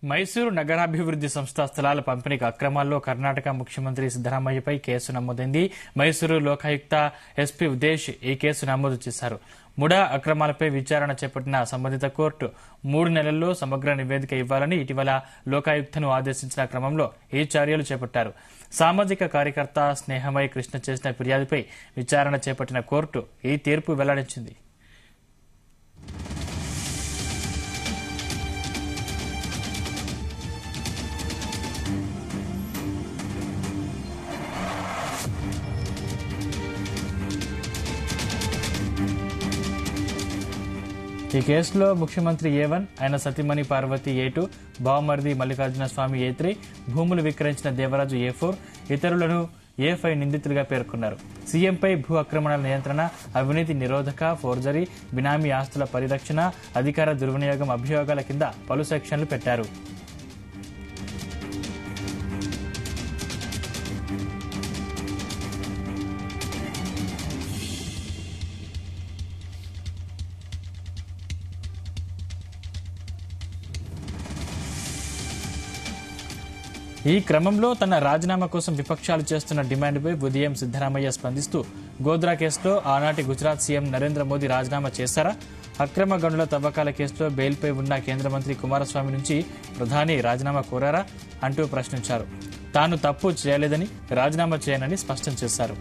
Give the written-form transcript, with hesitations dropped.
మైసూరు నగరాభివృద్ధి సంస్థ స్థలాల పంపిణీకి అక్రమాల్లో కర్ణాటక ముఖ్యమంత్రి సిద్దరామయ్యపై కేసు నమోదైంది. మైసూరు లోకాయుక్త ఎస్పీ ఉదేశ్ ఈ కేసు నమోదు చేశారు. ముడా అక్రమాలపై విచారణ చేపట్టిన సంబంధిత కోర్టు 3 నెలల్లో సమగ్ర నివేదిక ఇవ్వాలని ఇటీవల లోకాయుక్తను ఆదేశించిన క్రమంలో ఈ చర్యలు చేపట్టారు. సామాజిక కార్యకర్త స్నేహమై కృష్ణ చేసిన ఫిర్యాదుపై విచారణ చేపట్టిన కోర్టు ఈ తీర్పు వెల్లడించింది. ఈ కేసులో ముఖ్యమంత్రి A1, ఆయన సతీమణి పార్వతి A2, బావమరిది మల్లికార్జున స్వామి A3, భూములు విక్రయించిన దేవరాజు A4, ఇతరులను A5 నిందితులుగా పేర్కొన్నారు. సీఎంపై భూ ఆక్రమణల నియంత్రణ, అవినీతి నిరోధక, ఫోర్జరీ, బినామీ ఆస్తుల పరిరక్షణ, అధికార దుర్వినియోగం అభియోగాల కింద పలు సెక్షన్లు పెట్టారు. ఈ క్రమంలో తన రాజీనామా కోసం విపక్షాలు చేస్తున్న డిమాండ్పై ఉదయం సిద్దరామయ్య స్పందిస్తూ గోద్రా కేసులో ఆనాటి గుజరాత్ సీఎం నరేంద్ర మోదీ రాజీనామా చేశారా? అక్రమ గనుల తవ్వకాల కేసులో బెయిల్పై ఉన్న కేంద్ర మంత్రి కుమారస్వామి నుంచి ప్రధాని రాజీనామా కోరారా అంటూ ప్రశ్నించారు. తాను తప్పు చేయలేదని, రాజీనామా చేయనని స్పష్టం చేశారు.